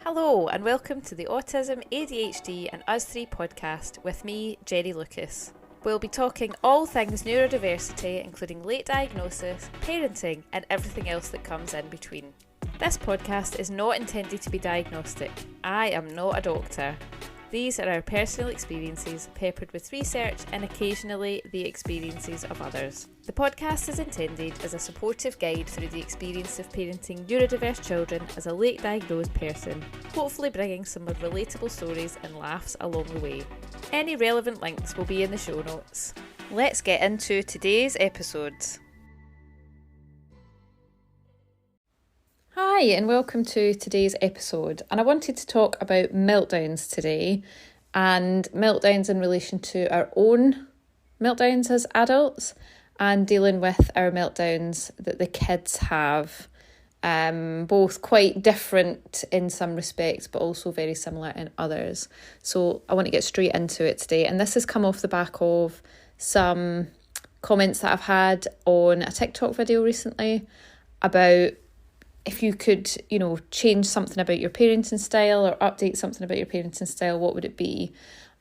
Hello and welcome to the Autism, ADHD and Us 3 podcast with me, Jenny Lucas. We'll be talking all things neurodiversity, including late diagnosis, parenting and everything else that comes in between. This podcast is not intended to be diagnostic. I am not a doctor. These are our personal experiences peppered with research and occasionally the experiences of others. The podcast is intended as a supportive guide through the experience of parenting neurodiverse children as a late diagnosed person, hopefully bringing some more relatable stories and laughs along the way. Any relevant links will be in the show notes. Let's get into today's episode. Hi and welcome to today's episode, and I wanted to talk about meltdowns today, and meltdowns in relation to our own meltdowns as adults and dealing with our meltdowns that the kids have, both quite different in some respects but also very similar in others. So I want to get straight into it today, and this has come off the back of some comments that I've had on a TikTok video recently about if you could, change something about your parenting style or update something about your parenting style, what would it be?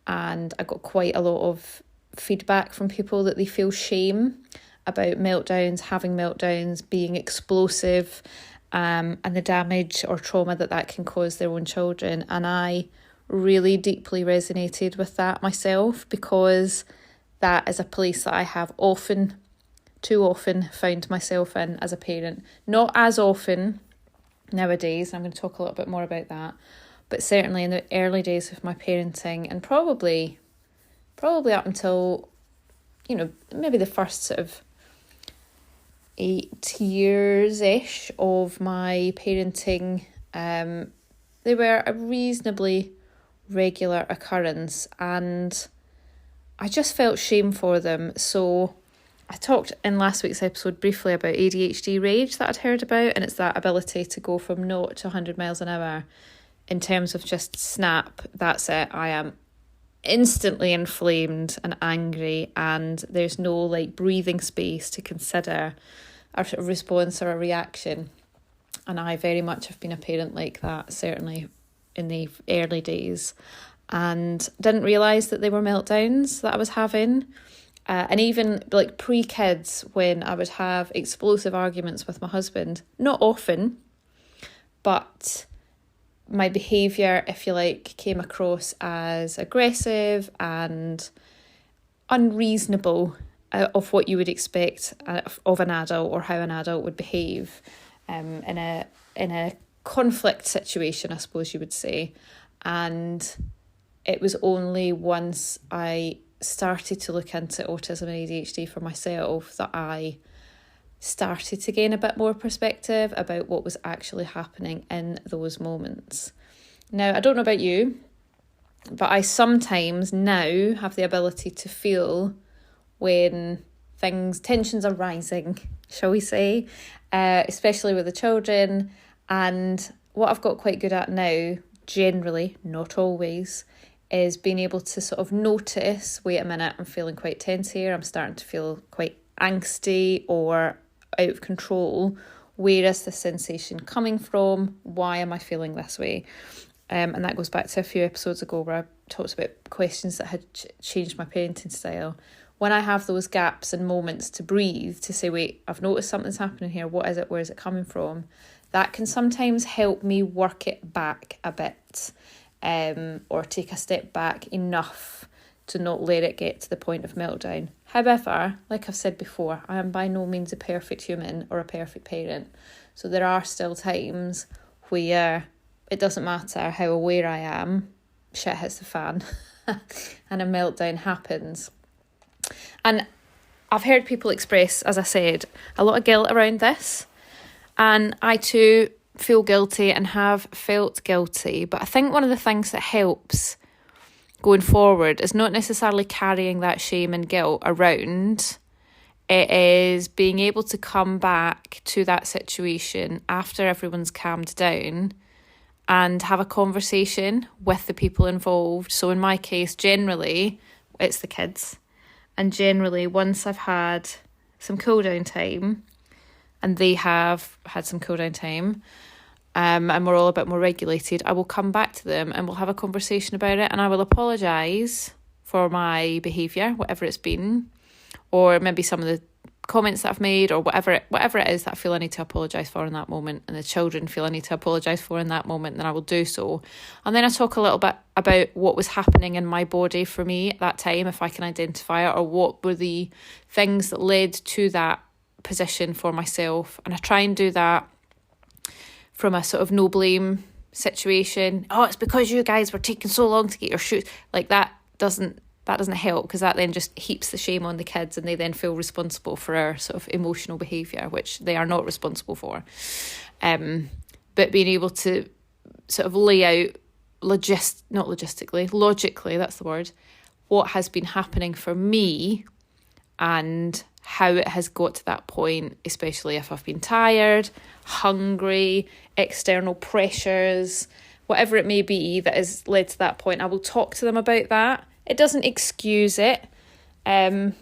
And I got quite a lot of feedback from people that they feel shame about meltdowns, having meltdowns, being explosive, and the damage or trauma that can cause their own children. And I really deeply resonated with that myself, because that is a place that I have too often found myself in as a parent. Not as often nowadays, and I'm going to talk a little bit more about that, but certainly in the early days of my parenting, and probably up until, maybe the first sort of 8 years-ish of my parenting, they were a reasonably regular occurrence, and I just felt shame for them. So I talked in last week's episode briefly about ADHD rage that I'd heard about, and it's that ability to go from 0 to 100 miles an hour in terms of just snap, that's it, I am instantly inflamed and angry, and there's no breathing space to consider a response or a reaction. And I very much have been a parent like that, certainly in the early days, and didn't realise that they were meltdowns that I was having. And even pre-kids, when I would have explosive arguments with my husband, not often, but my behaviour, if you like, came across as aggressive and unreasonable of what you would expect of an adult, or how an adult would behave in a conflict situation, I suppose you would say. And it was only once I started to look into autism and ADHD for myself that I started to gain a bit more perspective about what was actually happening in those moments. Now, I don't know about you, but I sometimes now have the ability to feel when tensions are rising, shall we say, especially with the children. And what I've got quite good at now, generally, not always, is being able to sort of notice, wait a minute, I'm feeling quite tense here, I'm starting to feel quite angsty or out of control. Where is this sensation coming from? Why am I feeling this way? And that goes back to a few episodes ago where I talked about questions that had changed my parenting style. When I have those gaps and moments to breathe, to say, wait, I've noticed something's happening here, what is it, where is it coming from? That can sometimes help me work it back a bit. Or take a step back enough to not let it get to the point of meltdown. However, like I've said before, I am by no means a perfect human or a perfect parent. So there are still times where it doesn't matter how aware I am, shit hits the fan and a meltdown happens. And I've heard people express, as I said, a lot of guilt around this. And I too feel guilty and have felt guilty, but I think one of the things that helps going forward is not necessarily carrying that shame and guilt around. It is being able to come back to that situation after everyone's calmed down and have a conversation with the people involved. So in my case, generally it's the kids, and generally once I've had some cool down time and they have had some cool down time, and we're all a bit more regulated, I will come back to them and we'll have a conversation about it, and I will apologise for my behaviour, whatever it's been, or maybe some of the comments that I've made, or whatever it is that I feel I need to apologise for in that moment, and the children feel I need to apologise for in that moment, then I will do so. And then I talk a little bit about what was happening in my body for me at that time, if I can identify it, or what were the things that led to that position for myself. And I try and do that from a sort of no blame situation. Oh, it's because you guys were taking so long to get your shoes. Like that doesn't help, because that then just heaps the shame on the kids, and they then feel responsible for our sort of emotional behaviour, which they are not responsible for. But being able to sort of lay out logically, that's the word, what has been happening for me and how it has got to that point, especially if I've been tired, hungry, external pressures, whatever it may be that has led to that point. I will talk to them about that. It doesn't excuse it, but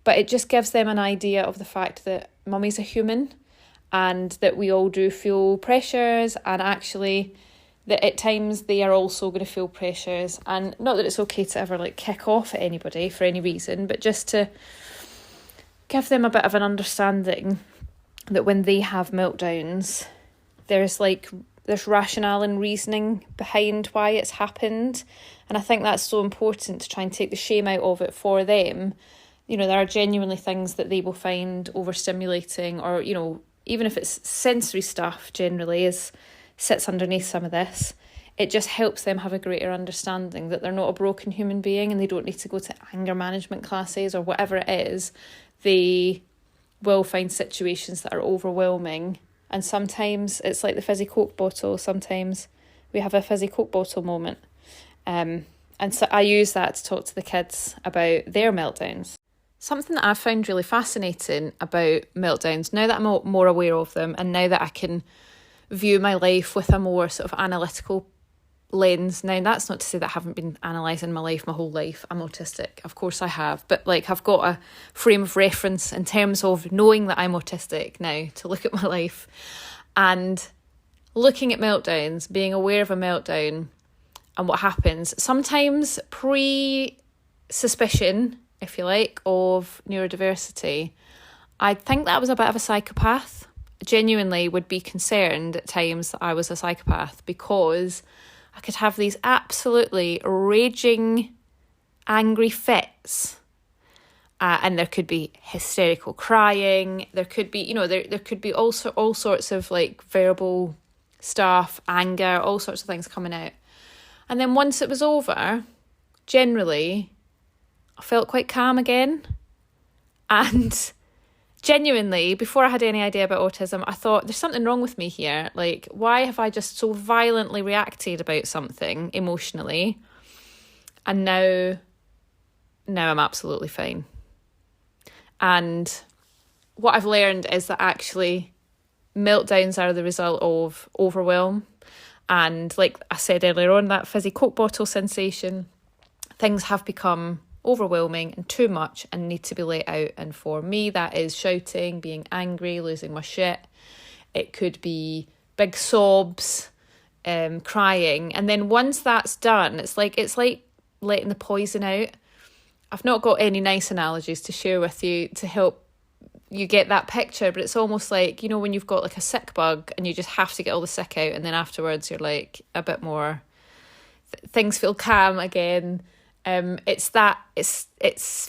it just gives them an idea of the fact that mummy's a human, and that we all do feel pressures, and actually that at times they are also going to feel pressures. And not that it's okay to ever like kick off at anybody for any reason, but just to give them a bit of an understanding that when they have meltdowns, there's rationale and reasoning behind why it's happened. And I think that's so important, to try and take the shame out of it for them. You know, there are genuinely things that they will find overstimulating, or, you know, even if it's sensory stuff generally sits underneath some of this. It just helps them have a greater understanding that they're not a broken human being, and they don't need to go to anger management classes or whatever it is. They will find situations that are overwhelming, and sometimes it's like the fizzy Coke bottle. Sometimes we have a fizzy Coke bottle moment. And so I use that to talk to the kids about their meltdowns. Something that I've found really fascinating about meltdowns, now that I'm more aware of them, and now that I can view my life with a more sort of analytical lens. Now, that's not to say that I haven't been analysing my life my whole life. I'm autistic, of course I have, but like I've got a frame of reference in terms of knowing that I'm autistic now to look at my life, and looking at meltdowns, being aware of a meltdown and what happens. Sometimes pre-suspicion, if you like, of neurodiversity, I think that I was a bit of a psychopath. Genuinely would be concerned at times that I was a psychopath, because I could have these absolutely raging, angry fits. And there could be hysterical crying. There could be, there could be all sorts of like verbal stuff, anger, all sorts of things coming out. And then once it was over, generally, I felt quite calm again. And genuinely, before I had any idea about autism, I thought, there's something wrong with me here. Like, why have I just so violently reacted about something emotionally? And now I'm absolutely fine. And what I've learned is that actually meltdowns are the result of overwhelm. And like I said earlier on, that fizzy Coke bottle sensation, things have become overwhelming and too much and need to be let out. And for me, that is shouting, being angry, losing my shit. It could be big sobs, crying. And then once that's done, it's like letting the poison out. I've not got any nice analogies to share with you to help you get that picture, but it's almost like, when you've got like a sick bug and you just have to get all the sick out, and then afterwards you're like a bit more, things feel calm again. It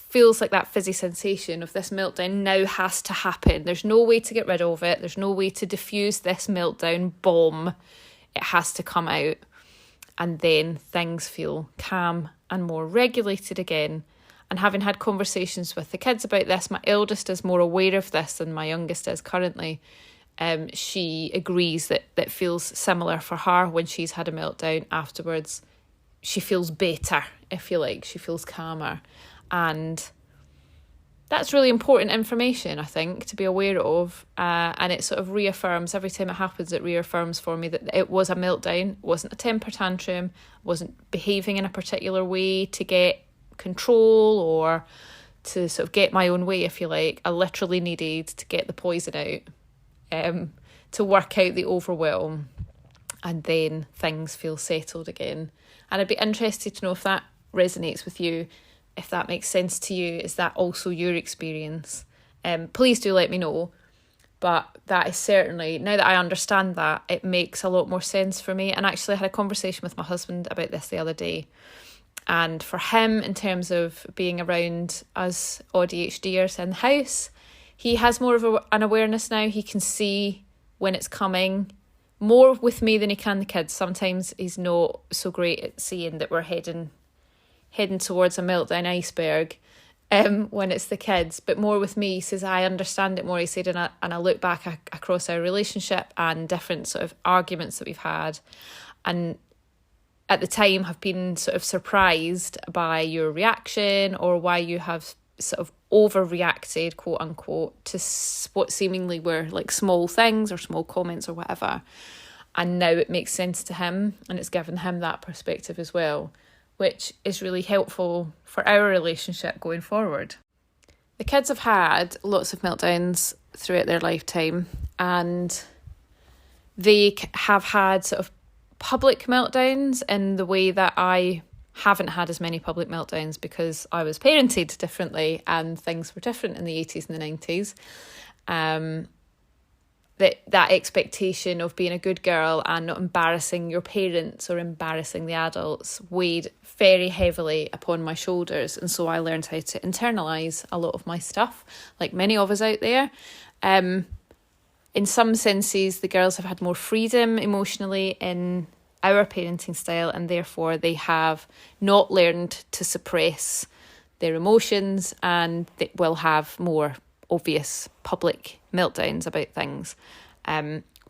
feels like that fizzy sensation of this meltdown now has to happen. There's no way to get rid of it. There's no way to diffuse this meltdown bomb. It has to come out. And then things feel calm and more regulated again. And having had conversations with the kids about this, my eldest is more aware of this than my youngest is currently. She agrees that feels similar for her when she's had a meltdown. Afterwards, she feels better, if you like. She feels calmer. And that's really important information, I think, to be aware of. And it sort of reaffirms, every time it happens, it reaffirms for me that it was a meltdown. It wasn't a temper tantrum. I wasn't behaving in a particular way to get control or to sort of get my own way, if you like. I literally needed to get the poison out, to work out the overwhelm. and then things feel settled again. And I'd be interested to know if that resonates with you, if that makes sense to you. Is that also your experience? Please do let me know. But that is certainly, now that I understand that, it makes a lot more sense for me. And actually I had a conversation with my husband about this the other day. And for him, in terms of being around us AuDHDers in the house, he has more of an awareness now. He can see when it's coming, more with me than he can the kids. Sometimes he's not so great at seeing that we're heading towards a meltdown iceberg when it's the kids, but more with me. He says, I understand it more. He said, and I look back across our relationship and different sort of arguments that we've had, and at the time have been sort of surprised by your reaction, or why you have sort of overreacted, quote unquote, to what seemingly were like small things or small comments or whatever. And now it makes sense to him, and it's given him that perspective as well, which is really helpful for our relationship going forward. The kids have had lots of meltdowns throughout their lifetime, and they have had sort of public meltdowns in the way that I haven't had as many public meltdowns, because I was parented differently and things were different in the 80s and the 90s. That expectation of being a good girl and not embarrassing your parents or embarrassing the adults weighed very heavily upon my shoulders. And so I learned how to internalise a lot of my stuff, like many of us out there. In some senses, the girls have had more freedom emotionally in our parenting style, and therefore they have not learned to suppress their emotions, and they will have more obvious public meltdowns about things,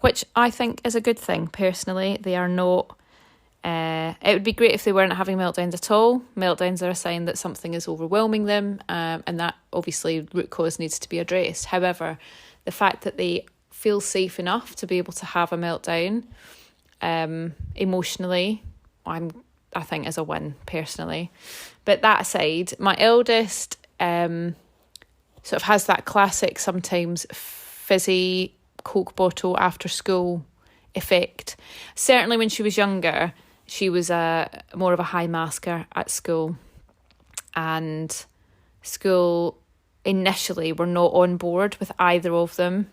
which I think is a good thing. Personally, they are not, it would be great if they weren't having meltdowns at all. Meltdowns are a sign that something is overwhelming them, and that obviously root cause needs to be addressed. However, the fact that they feel safe enough to be able to have a meltdown emotionally, I think is a win personally. But that aside, my eldest sort of has that classic sometimes fizzy Coke bottle after school effect. Certainly when she was younger, she was more of a high masker at school, and school initially were not on board with either of them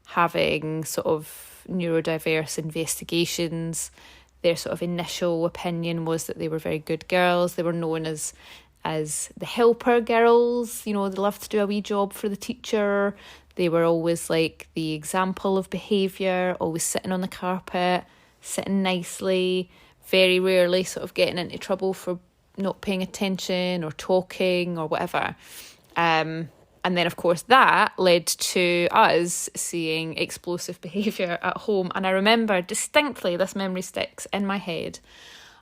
having sort of neurodiverse investigations. Their sort of initial opinion was that they were very good girls. They were known as the helper girls. You know, they loved to do a wee job for the teacher. They were always like the example of behaviour, always sitting on the carpet, sitting nicely, very rarely sort of getting into trouble for not paying attention or talking or whatever. And then, of course, that led to us seeing explosive behaviour at home. And I remember distinctly, this memory sticks in my head.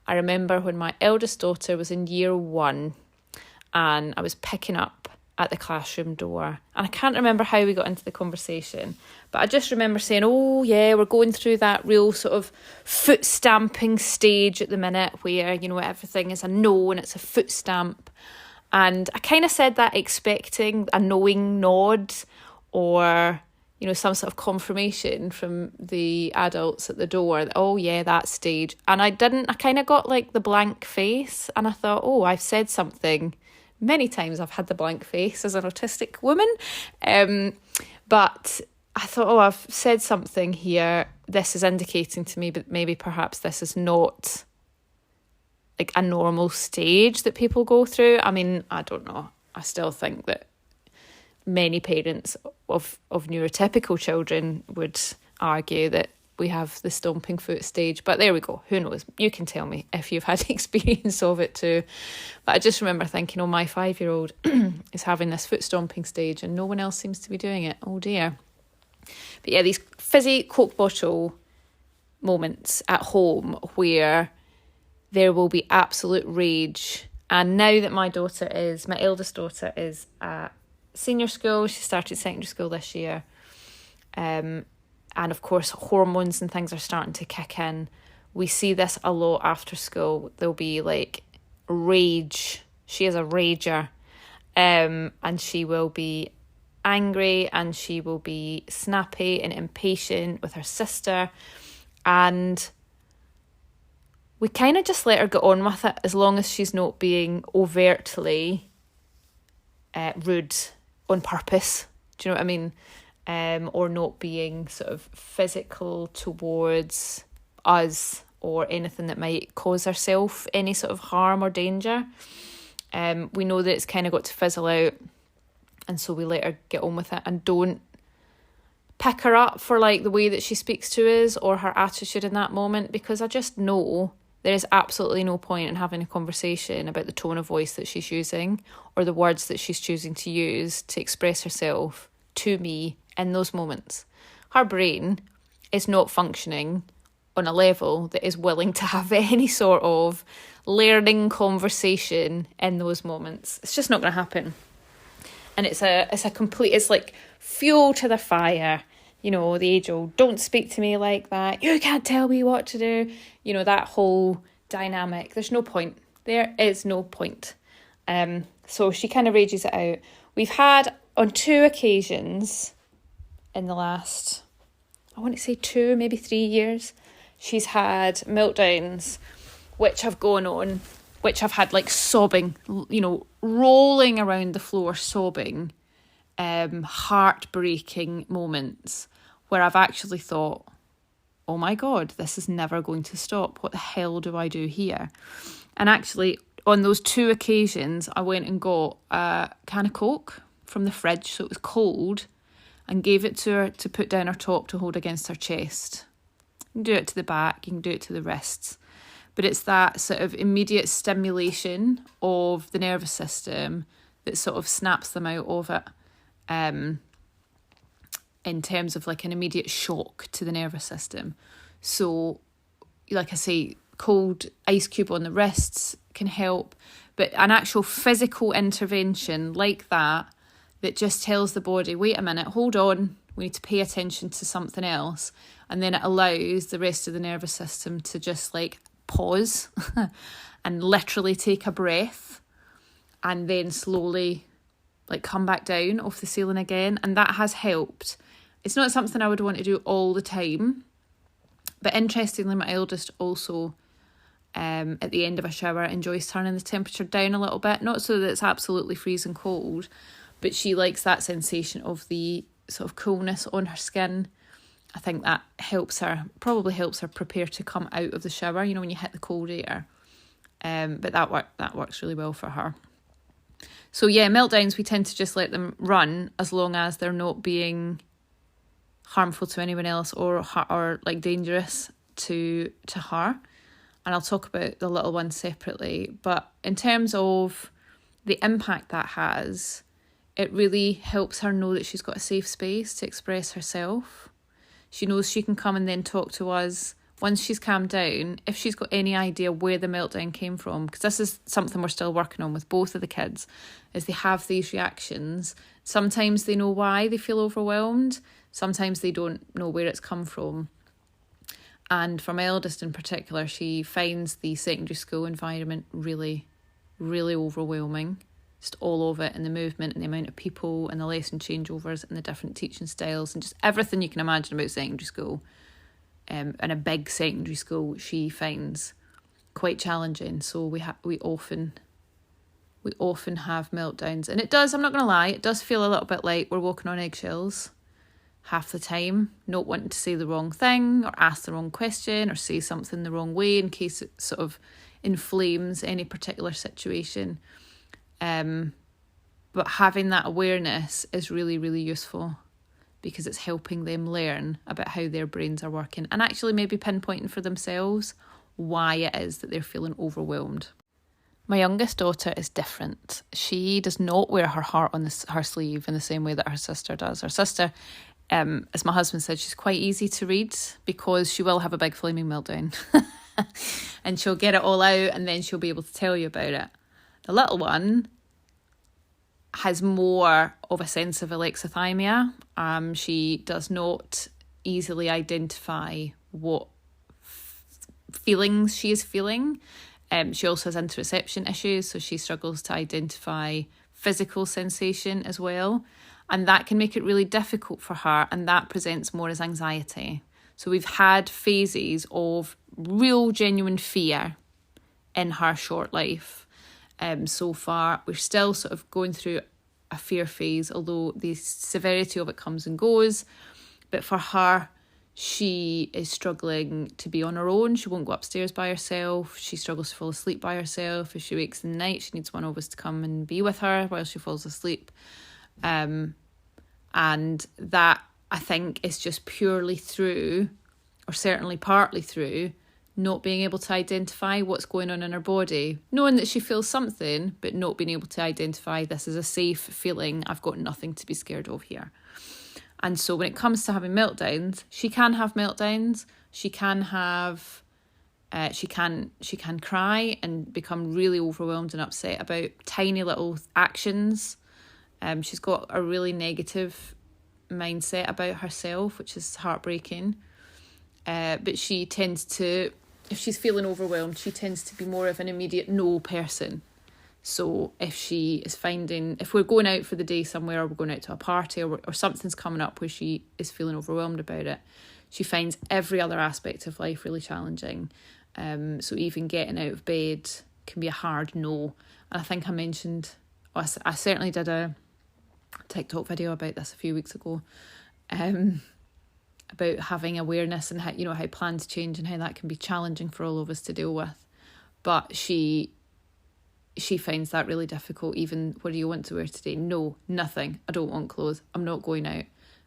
I remember when my eldest daughter was in year 1 and I was picking up at the classroom door. And I can't remember how we got into the conversation, but I just remember saying, oh yeah, we're going through that real sort of foot stamping stage at the minute where, you know, everything is a no and it's a foot stamp. And I kind of said that expecting a knowing nod or, you know, some sort of confirmation from the adults at the door that, oh yeah, that stage. And I didn't. I kind of got like the blank face, and I thought, oh, I've said something. Many times I've had the blank face as an autistic woman. But I thought, oh, I've said something here. This is indicating to me, but maybe perhaps this is not like a normal stage that people go through. I mean, I don't know. I still think that many parents of neurotypical children would argue that we have the stomping foot stage. But there we go. Who knows? You can tell me if you've had experience of it too. But I just remember thinking, oh, my 5-year-old is having this foot stomping stage and no one else seems to be doing it. Oh dear. But yeah, these fizzy Coke bottle moments at home where there will be absolute rage. And now that my eldest daughter is at senior school, she started secondary school this year. And of course, hormones and things are starting to kick in. We see this a lot after school. There'll be like rage. She is a rager. And she will be angry and she will be snappy and impatient with her sister. And we kind of just let her get on with it as long as she's not being overtly rude on purpose. Do you know what I mean? Or not being sort of physical towards us or anything that might cause herself any sort of harm or danger. We know that it's kind of got to fizzle out, and so we let her get on with it and don't pick her up for like the way that she speaks to us or her attitude in that moment, because I just know there is absolutely no point in having a conversation about the tone of voice that she's using or the words that she's choosing to use to express herself to me in those moments. Her brain is not functioning on a level that is willing to have any sort of learning conversation in those moments. It's just not going to happen. And it's like fuel to the fire. You know, the age old, don't speak to me like that. You can't tell me what to do. You know, that whole dynamic. There's no point. There is no point. So she kind of rages it out. We've had on 2 occasions in the last, I want to say 2, maybe 3 years, she's had meltdowns which have gone on, which have had like sobbing, you know, rolling around the floor sobbing, heartbreaking moments where I've actually thought, oh my God, this is never going to stop. What the hell do I do here? And actually, on those 2 occasions, I went and got a can of Coke from the fridge, so it was cold, and gave it to her to put down her top to hold against her chest. You can do it to the back, you can do it to the wrists. But it's that sort of immediate stimulation of the nervous system that sort of snaps them out of it. In terms of like an immediate shock to the nervous system. So, like I say, cold ice cube on the wrists can help, but an actual physical intervention like that just tells the body, wait a minute, hold on, we need to pay attention to something else, and then it allows the rest of the nervous system to just like pause and literally take a breath and then slowly like come back down off the ceiling again. And that has helped. It's not something I would want to do all the time, but interestingly, my eldest also, at the end of a shower, enjoys turning the temperature down a little bit, not so that it's absolutely freezing cold, but she likes that sensation of the sort of coolness on her skin. I think that probably helps her prepare to come out of the shower, you know, when you hit the cold air. But that works really well for her. So yeah, meltdowns, we tend to just let them run as long as they're not being harmful to anyone else or like dangerous to her. And I'll talk about the little one separately. But in terms of the impact that has, it really helps her know that she's got a safe space to express herself. She knows she can come and then talk to us once she's calmed down, if she's got any idea where the meltdown came from, because this is something we're still working on with both of the kids, is they have these reactions. Sometimes they know why they feel overwhelmed. Sometimes they don't know where it's come from. And for my eldest in particular, she finds the secondary school environment really, really overwhelming. Just all of it, and the movement and the amount of people and the lesson changeovers and the different teaching styles and just everything you can imagine about secondary school. And a big secondary school she finds quite challenging. So we often have meltdowns, and it does, I'm not going to lie, it does feel a little bit like we're walking on eggshells half the time, not wanting to say the wrong thing or ask the wrong question or say something the wrong way in case it sort of inflames any particular situation. But having that awareness is really, really useful, because it's helping them learn about how their brains are working and actually maybe pinpointing for themselves why it is that they're feeling overwhelmed. My youngest daughter is different. She does not wear her heart on her sleeve in the same way that her sister does. Her sister, as my husband said, she's quite easy to read because she will have a big flaming meltdown and she'll get it all out and then she'll be able to tell you about it. The little one has more of a sense of alexithymia. She does not easily identify what feelings she is feeling. She also has interoception issues, so she struggles to identify physical sensation as well. And that can make it really difficult for her, and that presents more as anxiety. So we've had phases of real genuine fear in her short life. So far, we're still sort of going through a fear phase, although the severity of it comes and goes. But for her, she is struggling to be on her own. She won't go upstairs by herself. She struggles to fall asleep by herself. If she wakes in the night, she needs one of us to come and be with her while she falls asleep. And that, I think, is just purely through, or certainly partly through, not being able to identify what's going on in her body. Knowing that she feels something, but not being able to identify, this is a safe feeling, I've got nothing to be scared of here. And so when it comes to having meltdowns, she can have meltdowns. She can have, she can cry and become really overwhelmed and upset about tiny little actions. She's got a really negative mindset about herself, which is heartbreaking. But she tends to, if she's feeling overwhelmed, she tends to be more of an immediate no person. So if she is finding, if we're going out for the day somewhere, or we're going out to a party, or something's coming up where she is feeling overwhelmed about it, she finds every other aspect of life really challenging. So even getting out of bed can be a hard no. And I think I mentioned, I certainly did a TikTok video about this a few weeks ago, about having awareness and how, you know, how plans change and how that can be challenging for all of us to deal with. But she finds that really difficult. Even, what do you want to wear today? No, nothing. I don't want clothes. I'm not going out.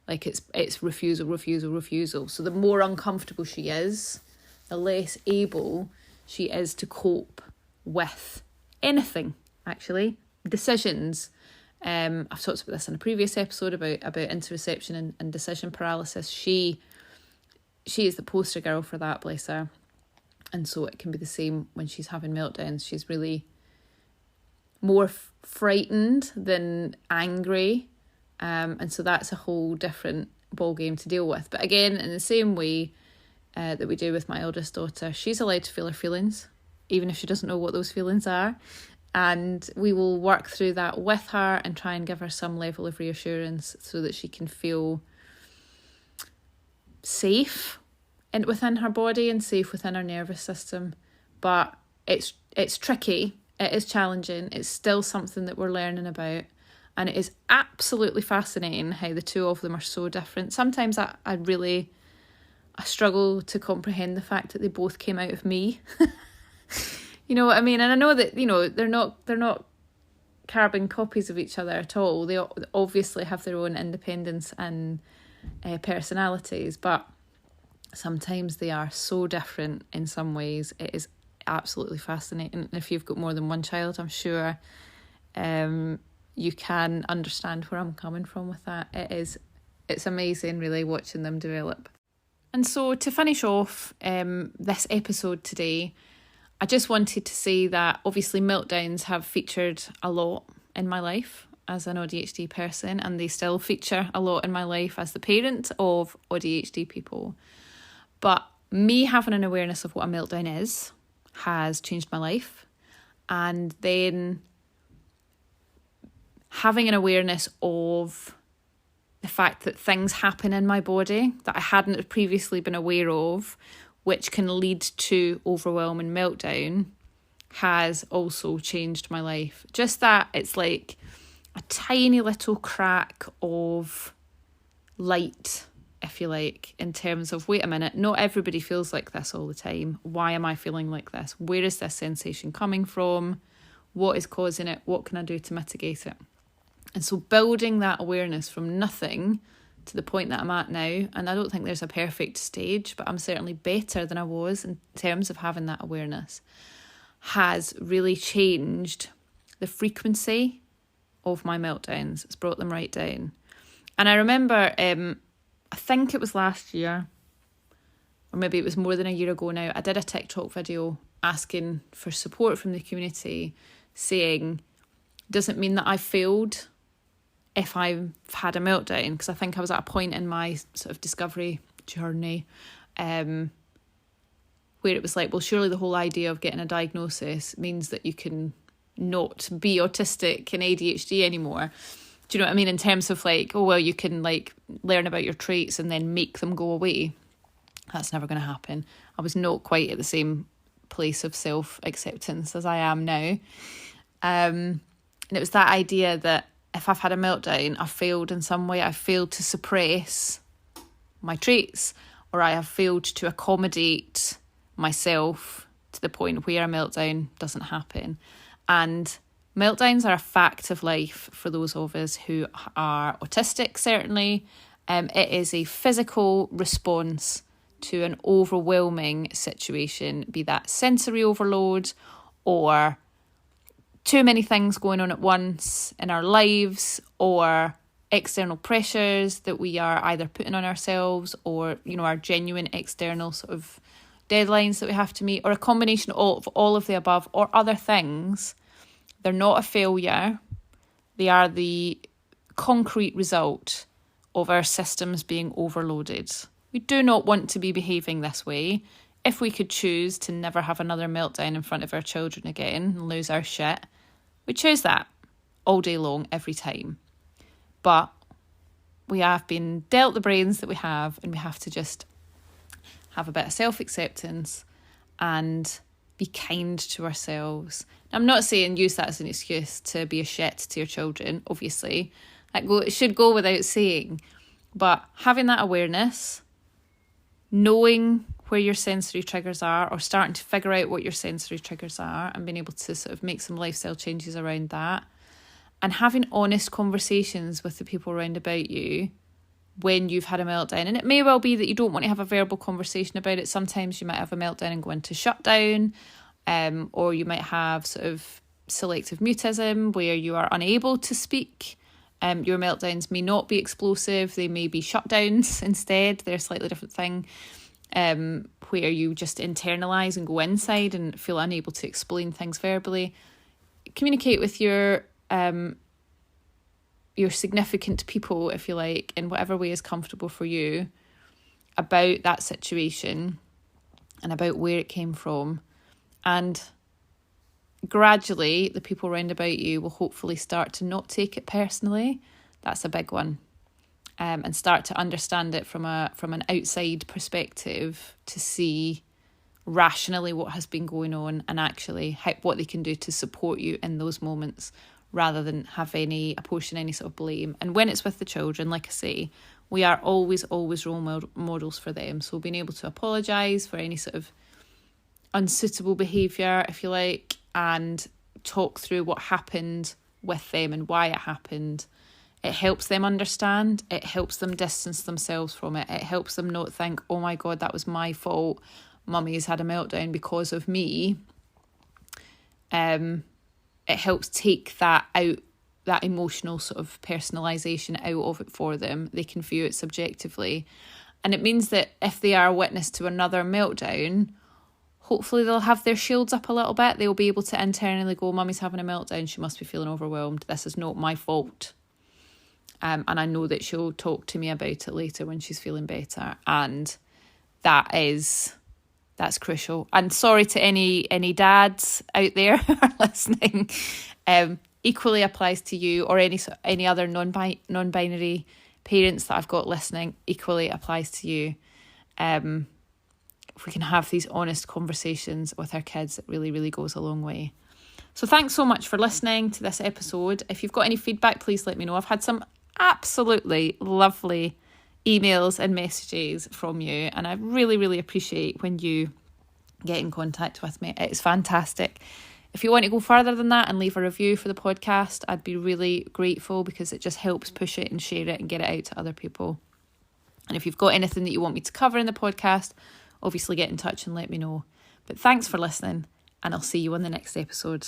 Like it's refusal. So the more uncomfortable she is, the less able she is to cope with anything, actually. Decisions. I've talked about this in a previous episode about interoception and decision paralysis. She is the poster girl for that, bless her. And so it can be the same when she's having meltdowns. She's really more frightened than angry. And so that's a whole different ballgame to deal with. But again, in the same way that we do with my eldest daughter, she's allowed to feel her feelings, even if she doesn't know what those feelings are. And we will work through that with her and try and give her some level of reassurance so that she can feel safe within her body and safe within her nervous system. But it's tricky. It is challenging. It's still something that we're learning about. And it is absolutely fascinating how the two of them are so different. Sometimes I struggle to comprehend the fact that they both came out of me. You know what I mean? And I know that, you know, they're not carbon copies of each other at all. They obviously have their own independence and personalities, but sometimes they are so different in some ways. It is absolutely fascinating. And if you've got more than one child, I'm sure you can understand where I'm coming from with that. It's amazing, really, watching them develop. And so to finish off this episode today, I just wanted to say that obviously meltdowns have featured a lot in my life as an AuDHD person, and they still feature a lot in my life as the parent of AuDHD people. But me having an awareness of what a meltdown is has changed my life. And then having an awareness of the fact that things happen in my body that I hadn't previously been aware of, which can lead to overwhelm and meltdown, has also changed my life. Just that it's like a tiny little crack of light, if you like, in terms of, wait a minute, not everybody feels like this all the time. Why am I feeling like this? Where is this sensation coming from? What is causing it? What can I do to mitigate it? And so building that awareness from nothing to the point that I'm at now, and I don't think there's a perfect stage, but I'm certainly better than I was in terms of having that awareness, has really changed the frequency of my meltdowns. It's brought them right down. And I remember, I think it was last year, or maybe it was more than a year ago now, I did a TikTok video asking for support from the community, saying, doesn't mean that I failed if I've had a meltdown, because I think I was at a point in my sort of discovery journey where it was like, well, surely the whole idea of getting a diagnosis means that you can not be autistic and ADHD anymore. Do you know what I mean? In terms of like, oh, well, you can like learn about your traits and then make them go away. That's never going to happen. I was not quite at the same place of self-acceptance as I am now. And it was that idea that if I've had a meltdown, I've failed in some way. I've failed to suppress my traits, or I have failed to accommodate myself to the point where a meltdown doesn't happen. And meltdowns are a fact of life for those of us who are autistic, certainly. It is a physical response to an overwhelming situation, be that sensory overload or too many things going on at once in our lives, or external pressures that we are either putting on ourselves, or, you know, our genuine external sort of deadlines that we have to meet, or a combination of all of the above, or other things. They're not a failure. They are the concrete result of our systems being overloaded. We do not want to be behaving this way. If we could choose to never have another meltdown in front of our children again and lose our shit, we choose that all day long, every time. But we have been dealt the brains that we have, and we have to just have a bit of self-acceptance and be kind to ourselves. Now, I'm not saying use that as an excuse to be a shit to your children, obviously. It should go without saying. But having that awareness, knowing where your sensory triggers are, or starting to figure out what your sensory triggers are and being able to sort of make some lifestyle changes around that, and having honest conversations with the people around about you when you've had a meltdown. And it may well be that you don't want to have a verbal conversation about it. Sometimes you might have a meltdown and go into shutdown, or you might have sort of selective mutism where you are unable to speak. Your meltdowns may not be explosive, they may be shutdowns instead. They're a slightly different thing, where you just internalise and go inside and feel unable to explain things verbally. Communicate with your significant people, if you like, in whatever way is comfortable for you, about that situation and about where it came from. And gradually, the people around about you will hopefully start to not take it personally. That's a big one. And start to understand it from an outside perspective, to see rationally what has been going on and actually what they can do to support you in those moments, rather than apportion any sort of blame. And when it's with the children, like I say, we are always role models for them. So being able to apologise for any sort of unsuitable behaviour, if you like, and talk through what happened with them and why it happened. It helps them understand. It helps them distance themselves from it. It helps them not think, oh my God, that was my fault. Mummy's had a meltdown because of me. It helps take that out, that emotional sort of personalisation out of it for them. They can view it subjectively. And it means that if they are a witness to another meltdown, hopefully they'll have their shields up a little bit. They'll be able to internally go, Mummy's having a meltdown. She must be feeling overwhelmed. This is not my fault. And I know that she'll talk to me about it later when she's feeling better. And that's crucial. And sorry to any dads out there who are listening. Equally applies to you, or any other non-binary parents that I've got listening. Equally applies to you. If we can have these honest conversations with our kids, it really, really goes a long way. So thanks so much for listening to this episode. If you've got any feedback, please let me know. I've had some absolutely lovely emails and messages from you, and I really, really appreciate when you get in contact with me. It's fantastic. If you want to go further than that and leave a review for the podcast, I'd be really grateful, because it just helps push it and share it and get it out to other people. And if you've got anything that you want me to cover in the podcast, obviously get in touch and let me know. But thanks for listening, and I'll see you on the next episode.